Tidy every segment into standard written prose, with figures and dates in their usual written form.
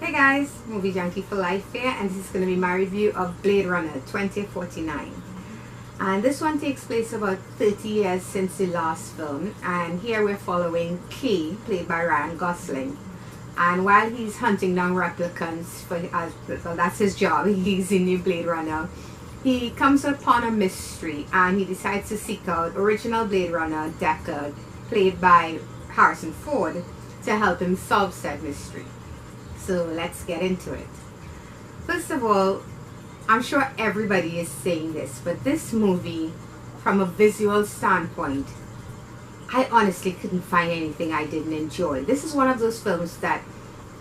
Hey guys, Movie Junkie for Life here, and this is going to be my review of Blade Runner 2049. And this one takes place about 30 years since the last film, and here we're following Kay, played by Ryan Gosling. And while he's hunting down replicants, well, that's his job, he's in new Blade Runner, he comes upon a mystery and he decides to seek out original Blade Runner Deckard, played by Harrison Ford, to help him solve said mystery. So let's get into it. First of all, I'm sure everybody is saying this, but this movie, from a visual standpoint, I honestly couldn't find anything I didn't enjoy. This is one of those films that,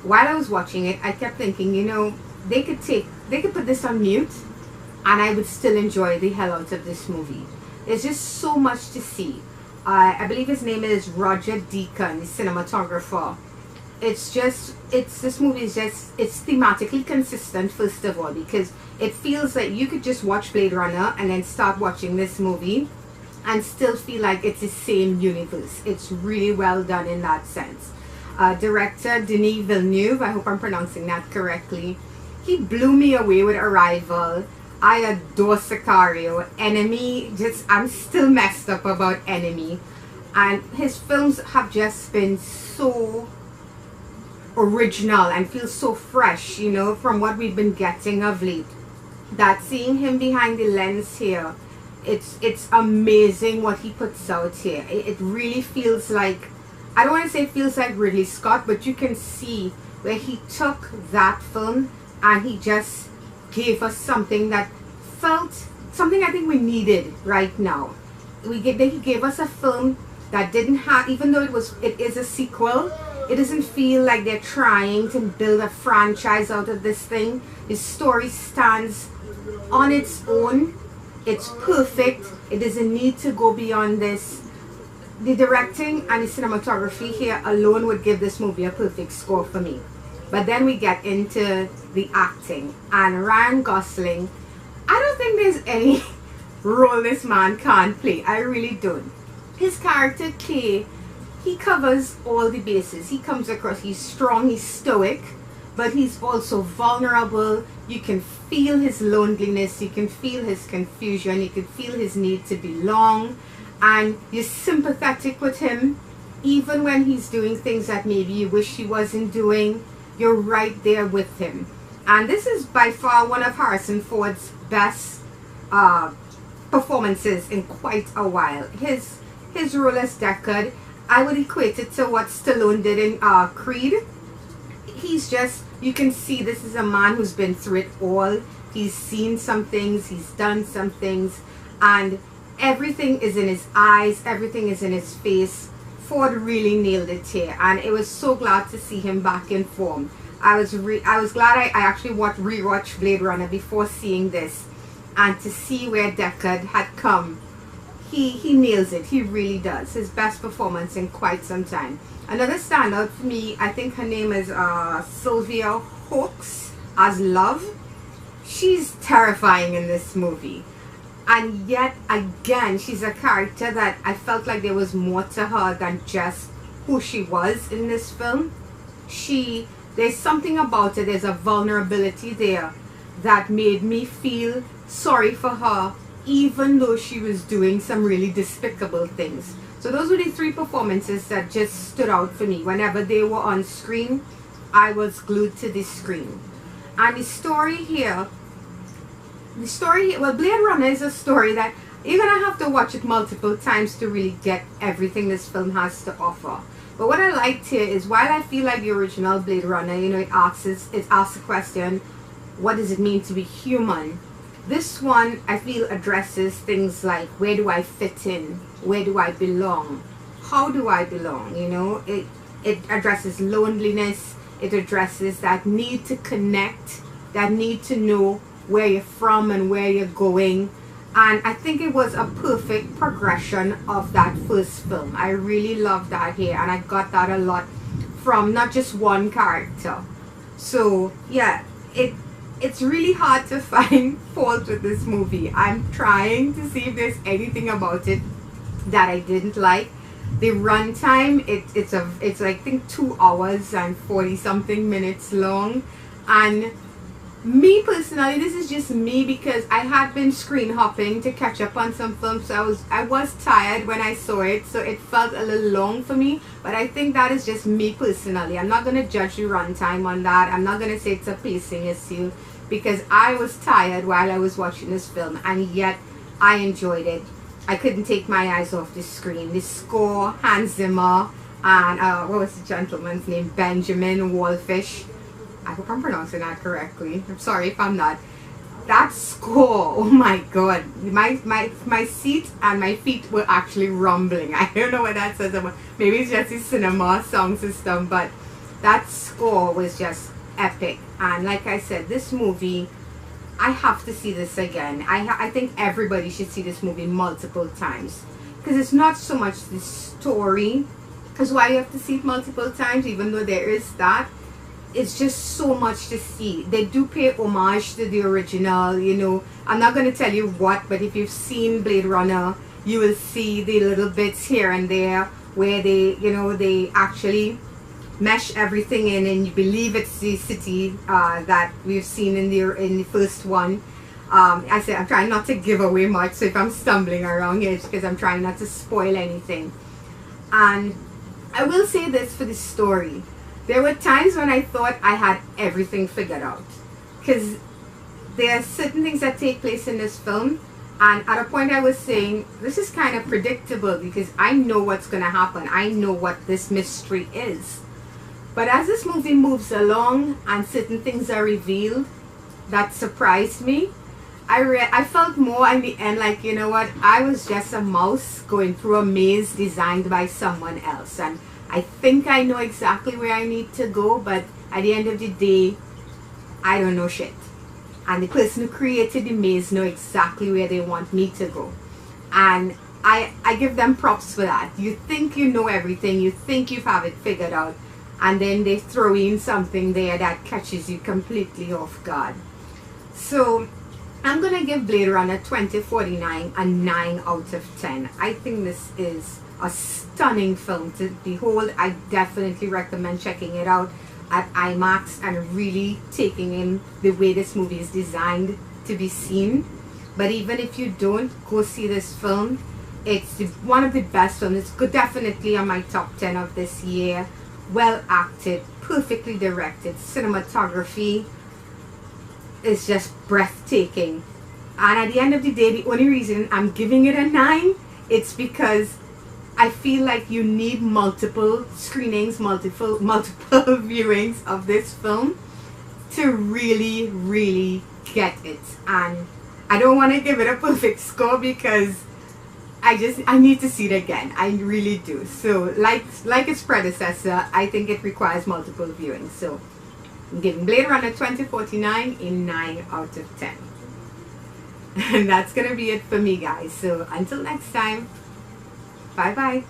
while I was watching it, I kept thinking, you know, they could put this on mute and I would still enjoy the hell out of this movie. There's just so much to see. I believe his name is Roger Deakins, the cinematographer. This movie is it's thematically consistent, first of all, because it feels like you could just watch Blade Runner and then start watching this movie and still feel like it's the same universe. It's really well done in that sense. Director Denis Villeneuve, I hope I'm pronouncing that correctly, he blew me away with Arrival. I adore Sicario. Enemy, I'm still messed up about Enemy. And his films have just been so original and feel so fresh, you know, from what we've been getting of late, that seeing him behind the lens here, it's amazing what he puts out here. It really feels like, I don't want to say it feels like Ridley Scott, but you can see where he took that film and he just gave us something that felt something I think we needed right now. He gave us a film that didn't have, even though it is a sequel, it doesn't feel like they're trying to build a franchise out of this thing. The story stands on its own. It's perfect. It doesn't need to go beyond this. The directing and the cinematography here alone would give this movie a perfect score for me. But then we get into the acting. And Ryan Gosling, I don't think there's any role this man can't play. I really don't. His character, Kay, he covers all the bases. He comes across, he's strong, he's stoic, but he's also vulnerable. You can feel his loneliness, you can feel his confusion, you can feel his need to belong, and you're sympathetic with him. Even when he's doing things that maybe you wish he wasn't doing, you're right there with him. And this is by far one of Harrison Ford's best performances in quite a while. His role as Deckard, I would equate it to what Stallone did in Creed. He's just, you can see this is a man who's been through it all. He's seen some things, he's done some things, and everything is in his eyes, everything is in his face. Ford really nailed it here, and it was so glad to see him back in form. I was glad I actually rewatched Blade Runner before seeing this, and to see where Deckard had come. He nails it. He really does. His best performance in quite some time. Another standout for me, I think her name is Sylvia Hawkes as Love. She's terrifying in this movie. And yet, again, she's a character that I felt like there was more to her than just who she was in this film. There's something about it, there's a vulnerability there that made me feel sorry for her, even though she was doing some really despicable things. So those were the three performances that just stood out for me. Whenever they were on screen, I was glued to the screen. And the story here, well, Blade Runner is a story that you're gonna have to watch it multiple times to really get everything this film has to offer. But what I liked here is, while I feel like the original Blade Runner, you know, it asks the question, what does it mean to be human? This one, I feel, addresses things like, where do I fit in? Where do I belong? How do I belong? You know, it addresses loneliness. It addresses that need to connect, that need to know where you're from and where you're going. And I think it was a perfect progression of that first film. I really loved that here, and I got that a lot from not just one character. So yeah, it's really hard to find fault with this movie. I'm trying to see if there's anything about it that I didn't like. The runtime, it's like, I think 2 hours and 40 something minutes long. And me personally, this is just me because I had been screen hopping to catch up on some films, so I was tired when I saw it, so it felt a little long for me. But I think that is just me personally. I'm not gonna judge the runtime on that. I'm not gonna say it's a pacing issue, because I was tired while I was watching this film, and yet I enjoyed it. I couldn't take my eyes off the screen. The score, Hans Zimmer, and what was the gentleman's name? Benjamin Wallfisch. I hope I'm pronouncing that correctly. I'm sorry if I'm not. That score, oh my god. My seat and my feet were actually rumbling. I don't know what that says about. Maybe it's just the cinema sound system, but that score was just epic. And like I said, this movie, I have to see this again. I think everybody should see this movie multiple times, because it's not so much the story, because why you have to see it multiple times, even though there is that, it's just so much to see. They do pay homage to the original, you know. I'm not going to tell you what, but if you've seen Blade Runner, you will see the little bits here and there where they, you know, they actually mesh everything in, and you believe it's the city that we've seen in the first one. I said I'm trying not to give away much, so if I'm stumbling around here, it's because I'm trying not to spoil anything. And I will say this for the story. There were times when I thought I had everything figured out, because there are certain things that take place in this film, and at a point I was saying, this is kind of predictable because I know what's going to happen. I know what this mystery is. But as this movie moves along and certain things are revealed that surprised me, I felt more in the end like, you know what, I was just a mouse going through a maze designed by someone else, and I think I know exactly where I need to go, but at the end of the day, I don't know shit. And the person who created the maze know exactly where they want me to go. And I give them props for that. You think you know everything, you think you have it figured out, and then they throw in something there that catches you completely off guard. So I'm going to give Blade Runner 2049 a 9 out of 10. I think this is a stunning film to behold. I definitely recommend checking it out at IMAX and really taking in the way this movie is designed to be seen. But even if you don't, go see this film. It's one of the best films. It's good, definitely on my top 10 of this year. Well acted, perfectly directed, cinematography is just breathtaking. And at the end of the day, the only reason I'm giving it a 9, it's because I feel like you need multiple screenings, multiple viewings of this film to really, really get it. And I don't want to give it a perfect score because I need to see it again. I really do. So like its predecessor, I think it requires multiple viewings. So I'm giving Blade Runner 2049 a 9 out of 10. And that's going to be it for me, guys. So until next time, bye bye.